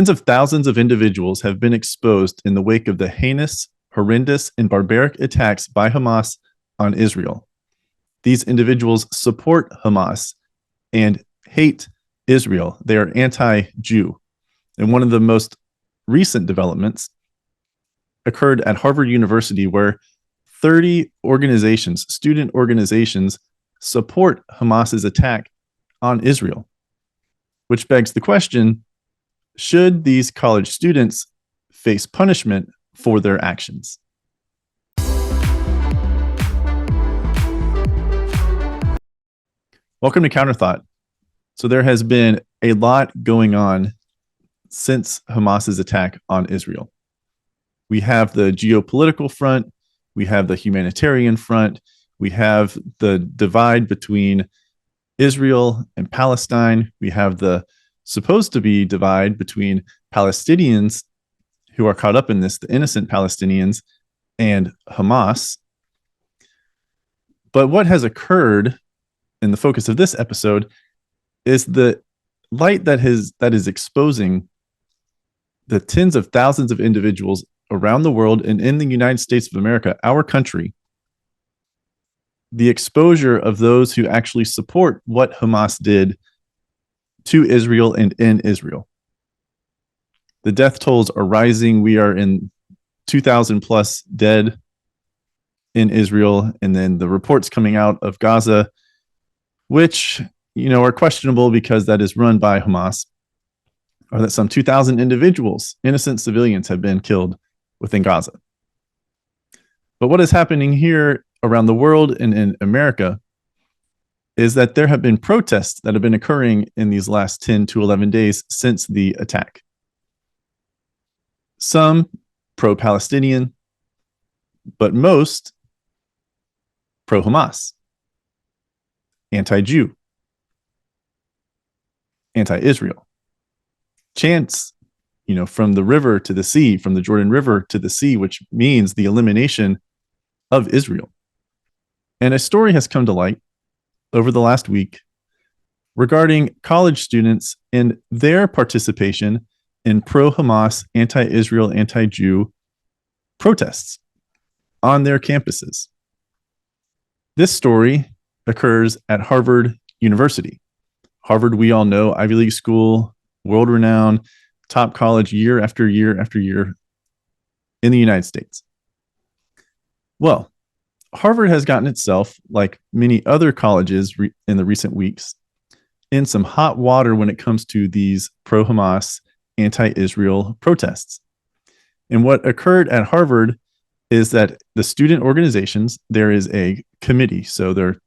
Tens of thousands of individuals have been exposed in the wake of the heinous, horrendous, and barbaric attacks by Hamas on Israel. These individuals support Hamas and hate Israel. They are anti-Jew. And one of the most recent developments occurred at Harvard University, where 30 organizations, student organizations, support Hamas's attack on Israel, which begs the question, should these college students face punishment for their actions? Welcome to Counterthought. So there has been a lot going on since Hamas's attack on Israel. We have the geopolitical front, we have the humanitarian front, we have the divide between Israel and Palestine, we have the supposed to be divide between Palestinians who are caught up in this, the innocent Palestinians, and Hamas. But what has occurred in the focus of this episode is the light that is exposing the tens of thousands of individuals around the world and in the United States of America, our country, the exposure of those who actually support what Hamas did to Israel and in Israel. The death tolls are rising. We are in 2,000 plus dead in Israel. And then the reports coming out of Gaza, which, are questionable because that is run by Hamas, are that some 2,000 individuals, innocent civilians, have been killed within Gaza. But what is happening here around the world and in America is that there have been protests that have been occurring in these last 10 to 11 days since the attack. Some pro-Palestinian, but most pro-Hamas, anti-Jew, anti-Israel. Chants, from the river to the sea, from the Jordan River to the sea, which means the elimination of Israel. And a story has come to light over the last week regarding college students and their participation in pro-Hamas, anti-Israel, anti-Jew protests on their campuses. This story occurs at Harvard University. Harvard, we all know, Ivy League school, world-renowned, top college year after year after year in the United States. Well, Harvard has gotten itself, like many other colleges in the recent weeks, in some hot water when it comes to these pro-Hamas, anti-Israel protests. And what occurred at Harvard is that the student organizations, there is a committee. So there are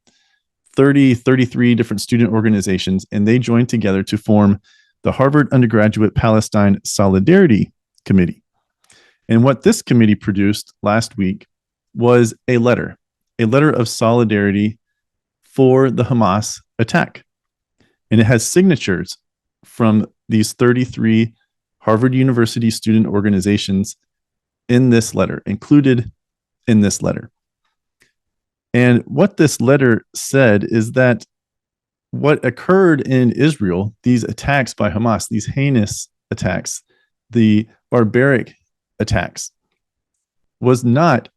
33 different student organizations, and they joined together to form the Harvard Undergraduate Palestine Solidarity Committee. And what this committee produced last week was a letter of solidarity for the Hamas attack. And it has signatures from these 33 Harvard University student organizations in this letter, included in this letter. And what this letter said is that what occurred in Israel, these attacks by Hamas, these heinous attacks, the barbaric attacks, was not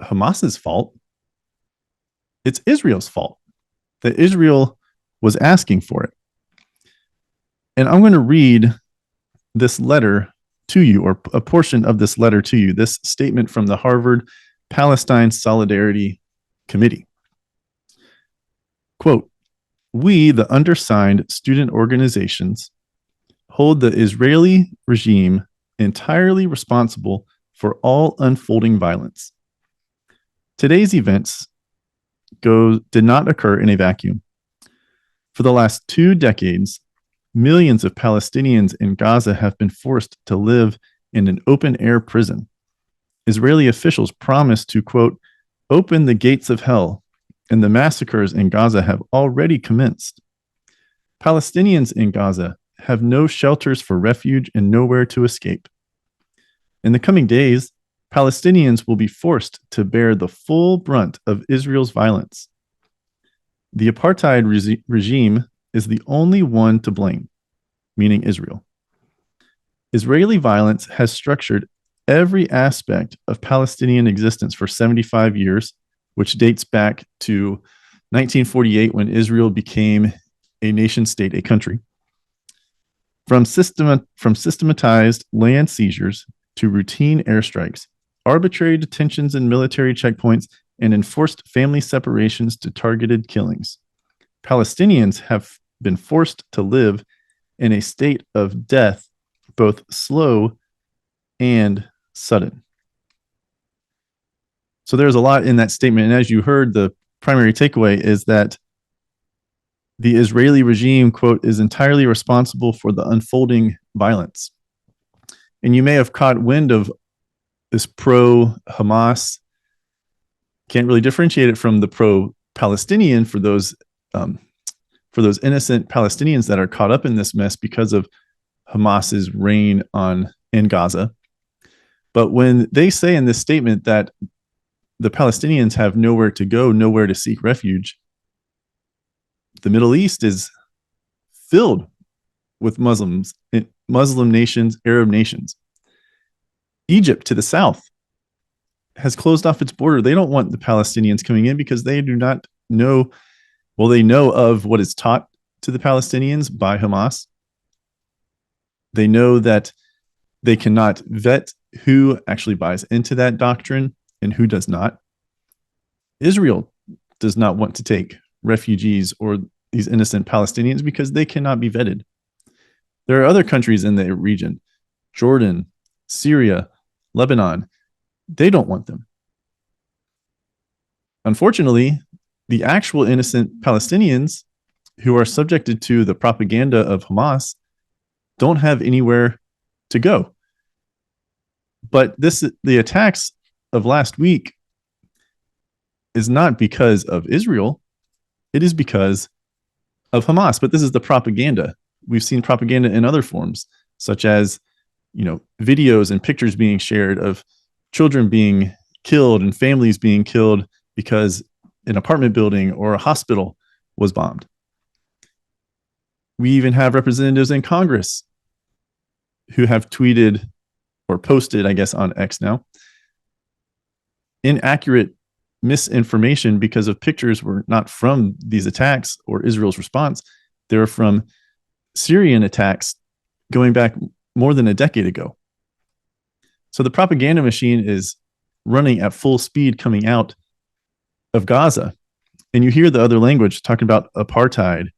Hamas's fault. It's Israel's fault, that Israel was asking for it. And I'm going to read this letter to you, or a portion of this letter to you, this statement from the Harvard Palestine Solidarity Committee. Quote, "We, the undersigned student organizations, hold the Israeli regime entirely responsible for all unfolding violence. Today's events did not occur in a vacuum. For the last 2 decades, millions of Palestinians in Gaza have been forced to live in an open-air prison. Israeli officials promised to, quote, open the gates of hell, and the massacres in Gaza have already commenced. Palestinians in Gaza have no shelters for refuge and nowhere to escape. In the coming days, Palestinians will be forced to bear the full brunt of Israel's violence. The apartheid regime is the only one to blame, meaning Israel. Israeli violence has structured every aspect of Palestinian existence for 75 years, which dates back to 1948 when Israel became a nation state, a country. From systematized land seizures to routine airstrikes, arbitrary detentions and military checkpoints, and enforced family separations to targeted killings, Palestinians have been forced to live in a state of death, both slow and sudden. So there's a lot in that statement. And as you heard, the primary takeaway is that the Israeli regime, quote, is entirely responsible for the unfolding violence. And you may have caught wind of this pro-Hamas, can't really differentiate it from the pro-Palestinian for those innocent Palestinians that are caught up in this mess because of Hamas's reign in Gaza. But when they say in this statement that the Palestinians have nowhere to go, nowhere to seek refuge, the Middle East is filled with Muslims, Muslim nations, Arab nations. Egypt to the south has closed off its border. They don't want the Palestinians coming in because they do not know, well, they know of what is taught to the Palestinians by Hamas. They know that they cannot vet who actually buys into that doctrine and who does not. Israel does not want to take refugees or these innocent Palestinians because they cannot be vetted. There are other countries in the region, Jordan, Syria, Lebanon. They don't want them. Unfortunately, the actual innocent Palestinians who are subjected to the propaganda of Hamas don't have anywhere to go. But the attacks of last week is not because of Israel. It is because of Hamas. But this is the propaganda. We've seen propaganda in other forms, such as, videos and pictures being shared of children being killed and families being killed because an apartment building or a hospital was bombed. We even have representatives in Congress who have tweeted or posted, I guess, on X now, inaccurate misinformation because of pictures were not from these attacks or Israel's response. They were from Syrian attacks going back more than a decade ago. So the propaganda machine is running at full speed coming out of Gaza. And you hear the other language talking about apartheid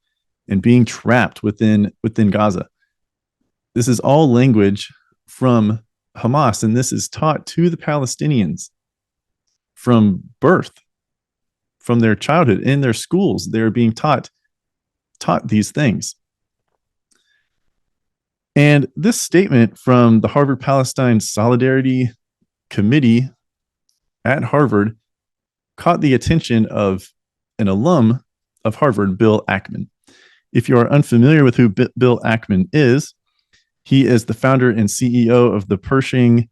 and being trapped within Gaza. This is all language from Hamas, and this is taught to the Palestinians from birth, from their childhood. In their schools, they're being taught these things. And this statement from the Harvard Palestine Solidarity Committee at Harvard caught the attention of an alum of Harvard, Bill Ackman. If you are unfamiliar with who Bill Ackman is, he is the founder and CEO of the Pershing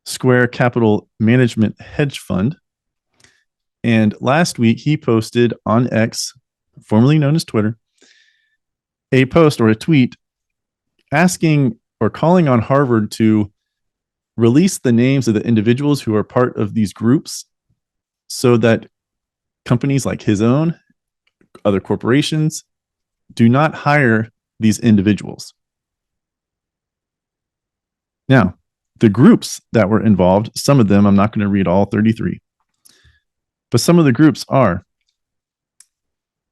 Square Capital Management Hedge Fund. And last week, he posted on X, formerly known as Twitter, a post or a tweet asking or calling on Harvard to release the names of the individuals who are part of these groups so that companies like his own, other corporations, do not hire these individuals. Now, the groups that were involved, some of them, I'm not going to read all 33, but some of the groups are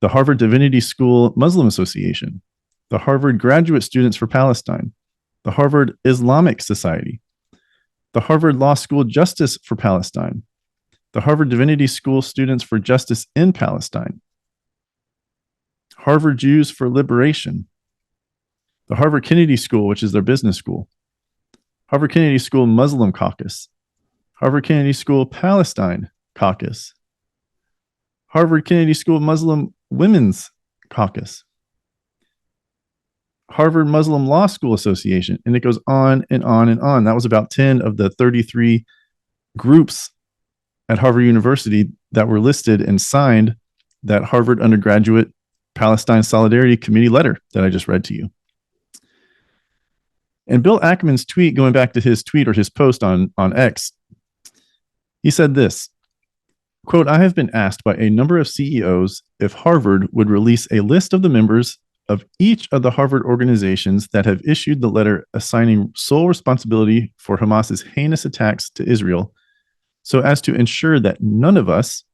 the Harvard Divinity School Muslim Association, the Harvard Graduate Students for Palestine, the Harvard Islamic Society, the Harvard Law School Justice for Palestine, the Harvard Divinity School Students for Justice in Palestine, Harvard Jews for Liberation, the Harvard Kennedy School, which is their business school, Harvard Kennedy School Muslim Caucus, Harvard Kennedy School Palestine Caucus, Harvard Kennedy School Muslim Women's Caucus, Harvard Muslim Law School Association, and it goes on and on and on. That was about 10 of the 33 groups at Harvard University that were listed and signed that Harvard undergraduate Palestine Solidarity Committee letter that I just read to you. And Bill Ackman's tweet, going back to his tweet or his post on X, he said this, quote, I have been asked by a number of CEOs if Harvard would release a list of the members of each of the Harvard organizations that have issued the letter assigning sole responsibility for Hamas's heinous attacks to Israel, so as to ensure that none of us,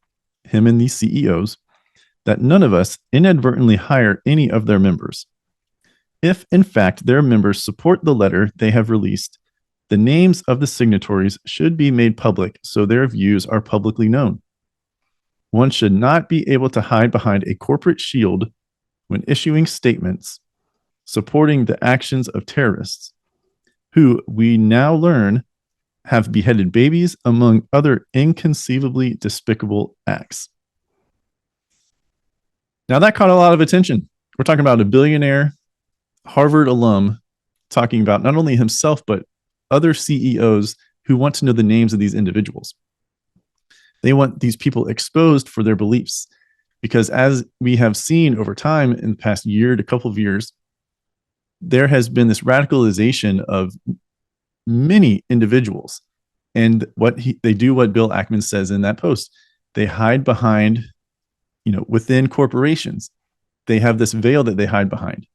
him and these CEOs, that none of us inadvertently hire any of their members. If, in fact, their members support the letter they have released, the names of the signatories should be made public so their views are publicly known. One should not be able to hide behind a corporate shield when issuing statements supporting the actions of terrorists, who we now learn have beheaded babies, among other inconceivably despicable acts. Now, that caught a lot of attention. We're talking about a billionaire Harvard alum talking about not only himself, but other CEOs who want to know the names of these individuals. They want these people exposed for their beliefs, because as we have seen over time in the past year to couple of years, there has been this radicalization of many individuals. And they do what Bill Ackman says in that post. They hide behind, within corporations. They have this veil that they hide behind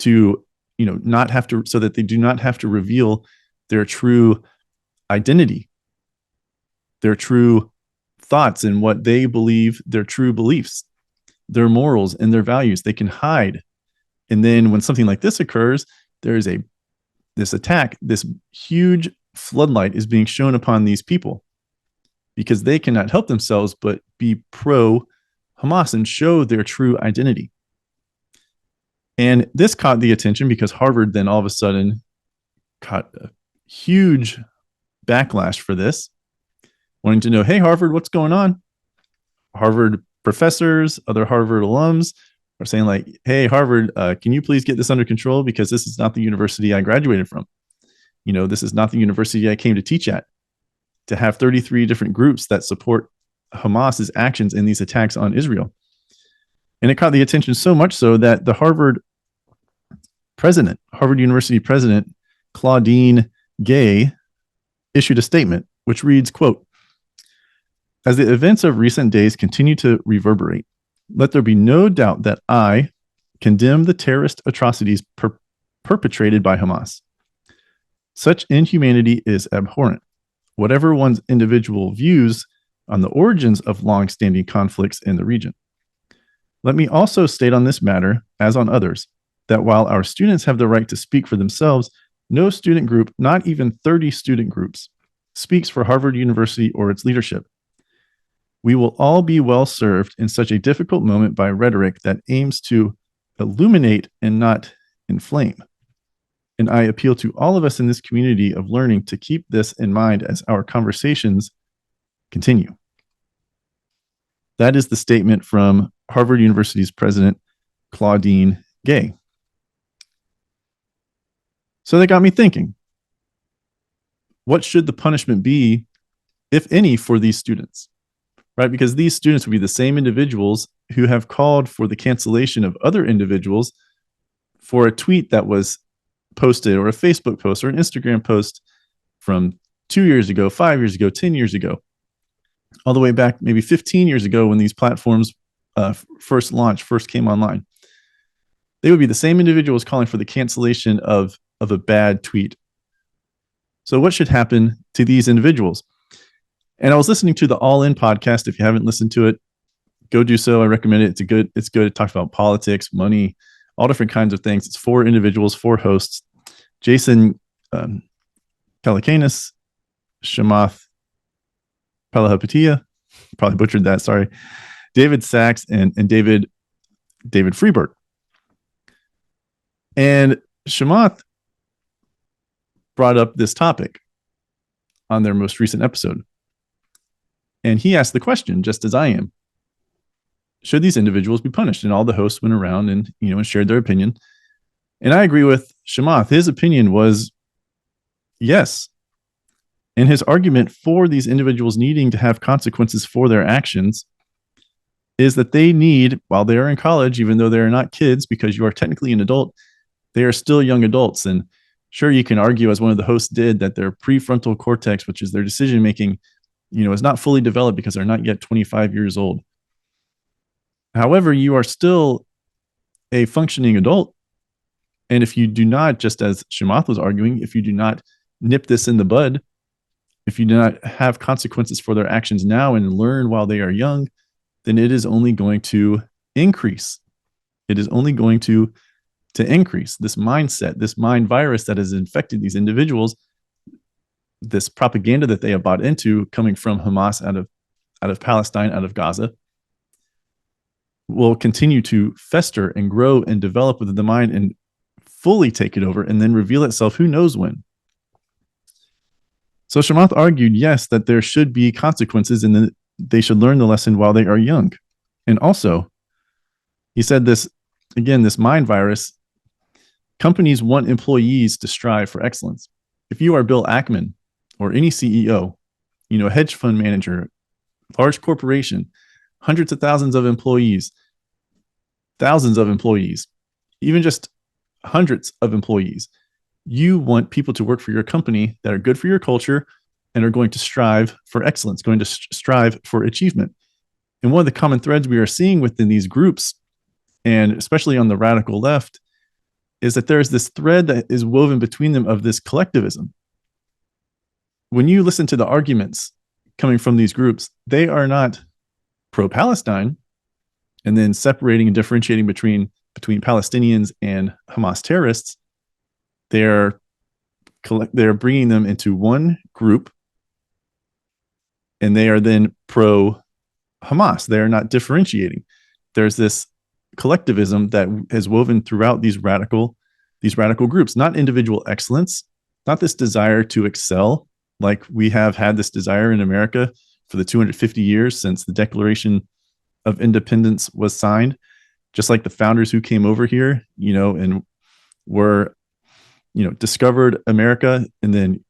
to, not have to, so that they do not have to reveal their true identity, their true thoughts and what they believe, their true beliefs, their morals and their values. They can hide. And then when something like this occurs, there is this attack, this huge floodlight is being shown upon these people because they cannot help themselves but be pro Hamas and show their true identity. And this caught the attention because Harvard then all of a sudden caught a huge backlash for this, wanting to know, hey, Harvard, what's going on? Harvard professors, other Harvard alums are saying like, hey, Harvard, can you please get this under control? Because this is not the university I graduated from. This is not the university I came to teach at. To have 33 different groups that support Hamas's actions in these attacks on Israel. And it caught the attention so much so that the Harvard University president, Claudine Gay, issued a statement which reads, quote, as the events of recent days continue to reverberate, let there be no doubt that I condemn the terrorist atrocities perpetrated by Hamas. Such inhumanity is abhorrent. Whatever one's individual views on the origins of long-standing conflicts in the region. Let me also state on this matter, as on others, that while our students have the right to speak for themselves, no student group, not even 30 student groups, speaks for Harvard University or its leadership. We will all be well served in such a difficult moment by rhetoric that aims to illuminate and not inflame. And I appeal to all of us in this community of learning to keep this in mind as our conversations continue. That is the statement from Harvard University's president, Claudine Gay. So that got me thinking, what should the punishment be, if any, for these students? Right? Because these students would be the same individuals who have called for the cancellation of other individuals for a tweet that was posted, or a Facebook post, or an Instagram post from 2 years ago, 5 years ago, 10 years ago, all the way back maybe 15 years ago when these platforms first came online. They would be the same individuals calling for the cancellation of a bad tweet. So what should happen to these individuals? And I was listening to the All In podcast. If you haven't listened to it, go do so. I recommend it. It's good. It talks about politics, money, all different kinds of things. It's 4 individuals, 4 hosts: Jason Calacanis, Shamath Palahapitiya, probably butchered that, sorry, David Sachs, and David Freeberg. And Shamath brought up this topic on their most recent episode. And he asked the question, just as I am, should these individuals be punished? And all the hosts went around and shared their opinion. And I agree with Shamath. His opinion was yes. And his argument for these individuals needing to have consequences for their actions is that they need, while they are in college, even though they are not kids, because you are technically an adult, they are still young adults. And Sure, you can argue, as one of the hosts did, that their prefrontal cortex, which is their decision making, is not fully developed because they're not yet 25 years old. However, you are still a functioning adult. And if you do not, just as Chamath was arguing, if you do not nip this in the bud, if you do not have consequences for their actions now and learn while they are young, then it is only going to increase. It is only going to increase this mindset, this mind virus that has infected these individuals, this propaganda that they have bought into coming from Hamas out of Palestine, out of Gaza, will continue to fester and grow and develop within the mind and fully take it over and then reveal itself who knows when. So Chamath argued, yes, that there should be consequences and that they should learn the lesson while they are young. And also, he said this, again, this mind virus, companies want employees to strive for excellence. If you are Bill Ackman or any CEO, a hedge fund manager, large corporation, hundreds of thousands of employees, thousands of employees, even just hundreds of employees, you want people to work for your company that are good for your culture and are going to strive for excellence, going to strive for achievement. And one of the common threads we are seeing within these groups, and especially on the radical left, is that there is this thread that is woven between them of this collectivism. When you listen to the arguments coming from these groups, they are not pro-Palestine and then separating and differentiating between Palestinians and Hamas terrorists. They're bringing them into one group, and they are then pro-Hamas. They are not differentiating. There's this collectivism that is woven throughout these radical groups, not individual excellence, not this desire to excel like we have had this desire in America for the 250 years since the Declaration of Independence was signed, just like the founders who came over here, and were, discovered America and then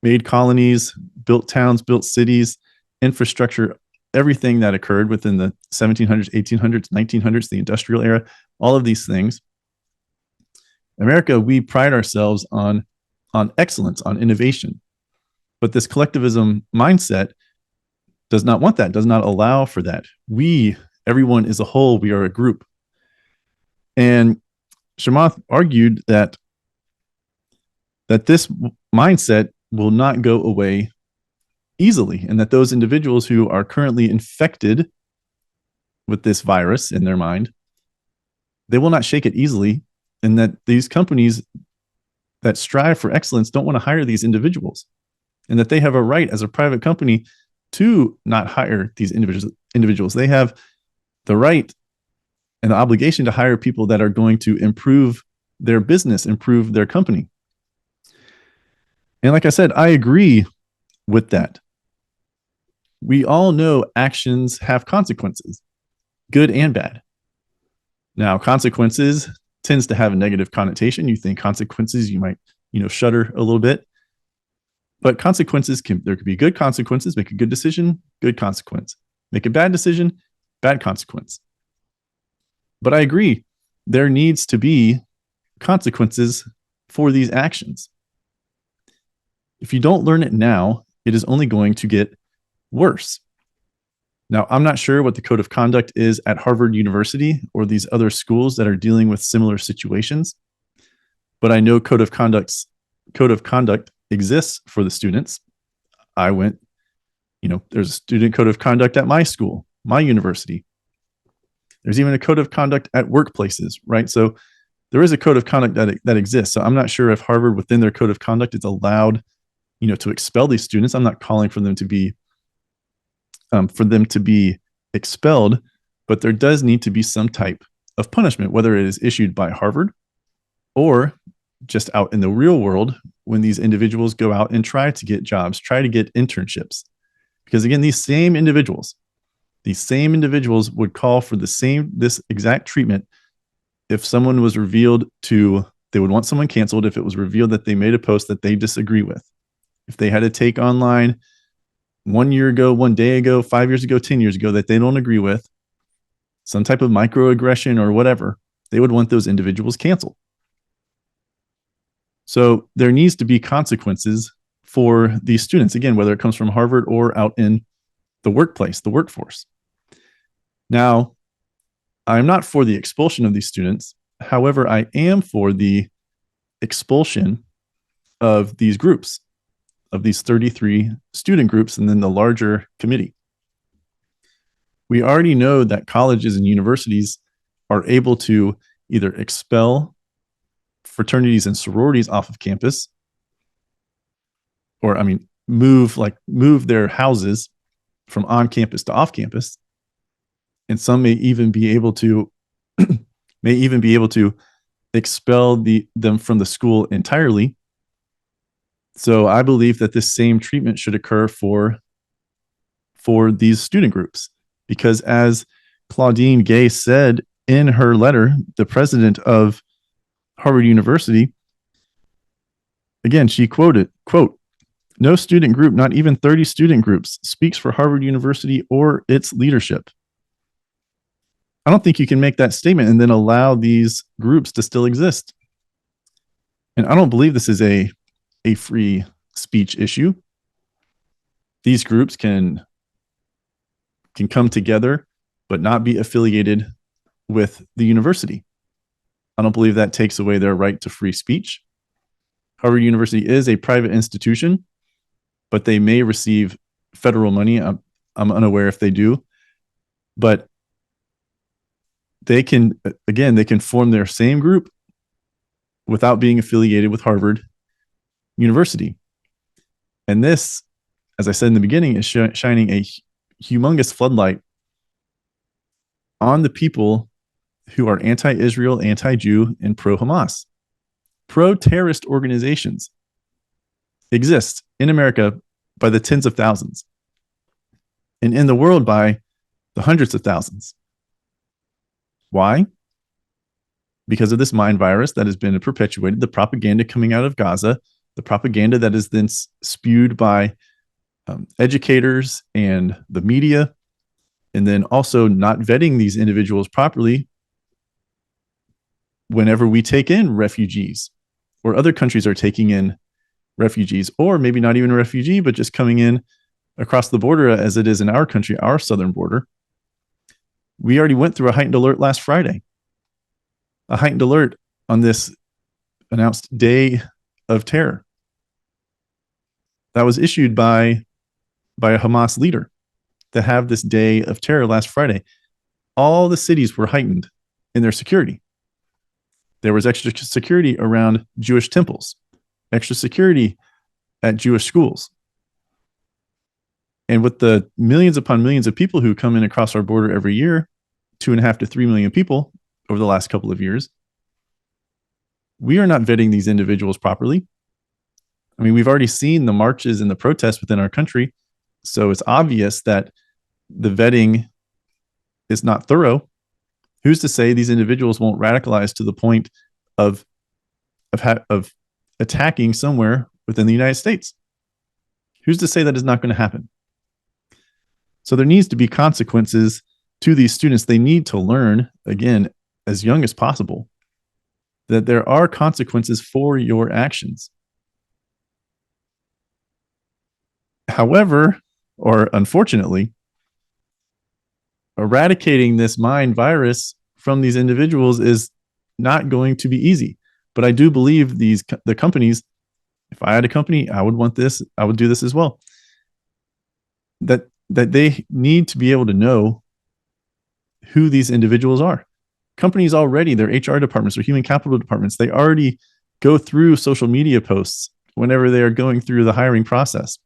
made colonies, built towns, built cities, infrastructure, everything that occurred within the 1700s, 1800s, 1900s, the industrial era, all of these things. America, we pride ourselves on excellence, on innovation. But this collectivism mindset does not want that, does not allow for that. Everyone is a whole, we are a group. And Chamath argued that this mindset will not go away easily, and that those individuals who are currently infected with this virus in their mind, they will not shake it easily, and that these companies that strive for excellence don't want to hire these individuals, and that they have a right as a private company to not hire these individuals. They have the right and the obligation to hire people that are going to improve their business, improve their company. And like I said, I agree with that. We all know actions have consequences, good and bad. Now, consequences tends to have a negative connotation. You think consequences, you might, shudder a little bit. But consequences there could be good consequences. Make a good decision, good consequence. Make a bad decision, bad consequence. But I agree, there needs to be consequences for these actions. If you don't learn it now, it is only going to get worse. Now, I'm not sure what the code of conduct is at Harvard University or these other schools that are dealing with similar situations, but I know code of conduct exists for the students. I went, there's a student code of conduct at my school, my university. There's even a code of conduct at workplaces, right? So there is a code of conduct that exists. So I'm not sure if Harvard, within their code of conduct, is allowed, to expel these students. I'm not calling for them to be expelled, but there does need to be some type of punishment, whether it is issued by Harvard or just out in the real world when these individuals go out and try to get jobs, try to get internships. Because again, these same individuals would call for this exact treatment if someone was revealed they would want someone canceled if it was revealed that they made a post that they disagree with. If they had to take online 1 year ago, 1 day ago, 5 years ago, 10 years ago that they don't agree with, some type of microaggression or whatever, they would want those individuals canceled. So there needs to be consequences for these students, again, whether it comes from Harvard or out in the workplace, the workforce. Now, I'm not for the expulsion of these students. However, I am for the expulsion of these groups, of these 33 student groups, and then the larger committee. We already know that colleges and universities are able to either expel fraternities and sororities off of campus, or move their houses from on campus to off campus. And some may even be able to expel them from the school entirely. So I believe that this same treatment should occur for these student groups, because as Claudine Gay said in her letter, the president of Harvard University, again, she quoted, quote, "No student group, not even 30 student groups, speaks for Harvard University or its leadership." I don't think you can make that statement and then allow these groups to still exist. And I don't believe this is a free speech issue. These groups can come together but not be affiliated with the university. I don't believe that takes away their right to free speech. Harvard University is a private institution, but they may receive federal money. I'm unaware if they do, but they can form their same group without being affiliated with Harvard University. And this, as I said in the beginning, is shining a humongous floodlight on the people who are anti-Israel, anti-Jew, and pro-Hamas. Pro-terrorist organizations exist in America by the tens of thousands, and in the world by the hundreds of thousands. Why? Because of this mind virus that has been perpetuated, the propaganda coming out of Gaza, the propaganda that is then spewed by educators and the media, and then also not vetting these individuals properly whenever we take in refugees, or other countries are taking in refugees, or maybe not even a refugee, but just coming in across the border as it is in our country, our southern border. We already went through a heightened alert last Friday, a heightened alert on this announced day of terror that was issued by a Hamas leader to have this day of terror last Friday. All the cities were heightened in their security. There was extra security around Jewish temples, extra security at Jewish schools. And with the millions upon millions of people who come in across our border every year, 2.5 to 3 million people over the last couple of years, we are not vetting these individuals properly. I mean, we've already seen the marches and the protests within our country, so it's obvious that the vetting is not thorough. Who's to say these individuals won't radicalize to the point of attacking somewhere within the United States? Who's to say that is not going to happen? So there needs to be consequences to these students. They need to learn, again, as young as possible, that there are consequences for your actions. However, or unfortunately, eradicating this mind virus from these individuals is not going to be easy. But I do believe the companies, if I had a company, I would want this, I would do this as well. That they need to be able to know who these individuals are. Companies already, their HR departments or human capital departments, they already go through social media posts whenever they are going through the hiring process.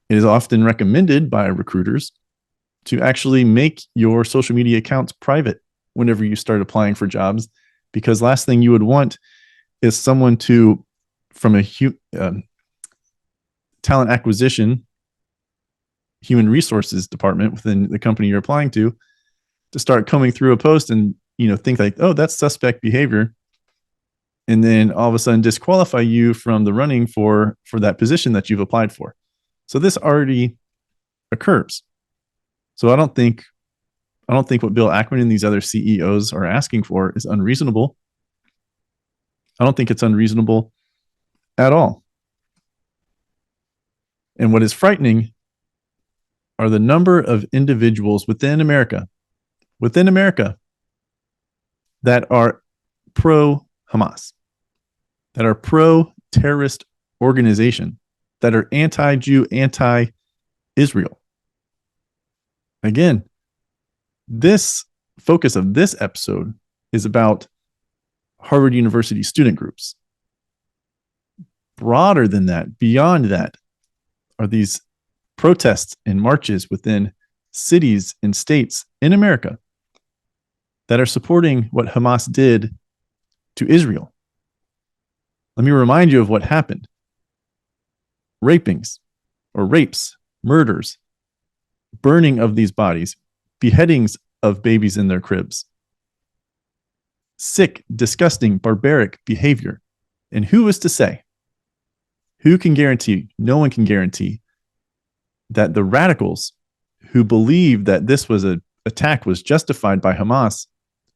It is often recommended by recruiters to actually make your social media accounts private whenever you start applying for jobs, because last thing you would want is someone from a talent acquisition, human resources department within the company you're applying to start combing through a post and think like, oh, that's suspect behavior, and then all of a sudden disqualify you from the running for that position that you've applied for. So this already occurs. So I don't think what Bill Ackman and these other CEOs are asking for is unreasonable. I don't think it's unreasonable at all. And what is frightening are the number of individuals within America that are pro-Hamas, that are pro-terrorist organization, that are anti-Jew, anti-Israel. Again, this focus of this episode is about Harvard University student groups. Broader than that, beyond that, are these protests and marches within cities and states in America that are supporting what Hamas did to Israel. Let me remind you of what happened. Rapes, murders, burning of these bodies, beheadings of babies in their cribs. Sick, disgusting, barbaric behavior. And who is to say? Who can guarantee? No one can guarantee that the radicals who believe that this was an attack was justified by Hamas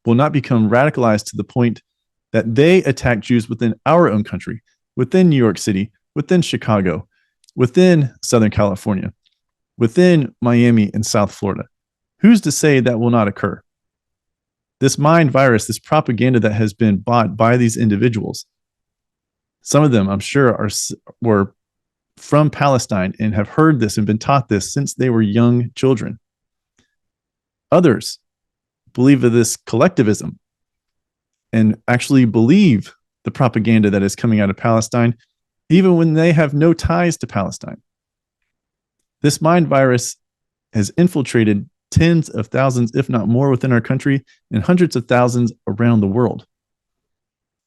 will not become radicalized to the point that they attack Jews within our own country, within New York City, within Chicago, within Southern California, within Miami and South Florida. Who's to say that will not occur? This mind virus, this propaganda that has been bought by these individuals, some of them, I'm sure, were from Palestine and have heard this and been taught this since they were young children. Others believe in this collectivism and actually believe the propaganda that is coming out of Palestine, even when they have no ties to Palestine. This mind virus has infiltrated tens of thousands, if not more, within our country and hundreds of thousands around the world.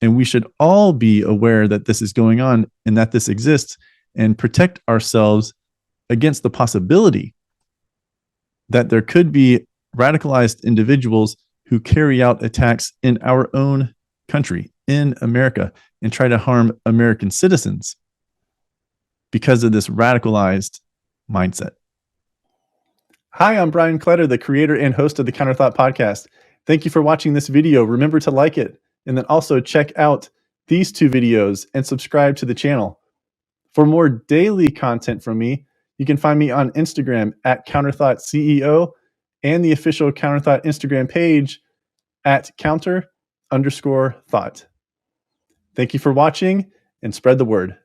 And we should all be aware that this is going on and that this exists and protect ourselves against the possibility that there could be radicalized individuals who carry out attacks in our own country, in America, and try to harm American citizens because of this radicalized mindset. Hi, I'm Brian Kletter, the creator and host of the Counterthought podcast. Thank you for watching this video. Remember to like it, and then also check out these two videos and subscribe to the channel. For more daily content from me, you can find me on Instagram at Counterthought CEO and the official Counterthought Instagram page at counter_thought. Thank you for watching and spread the word.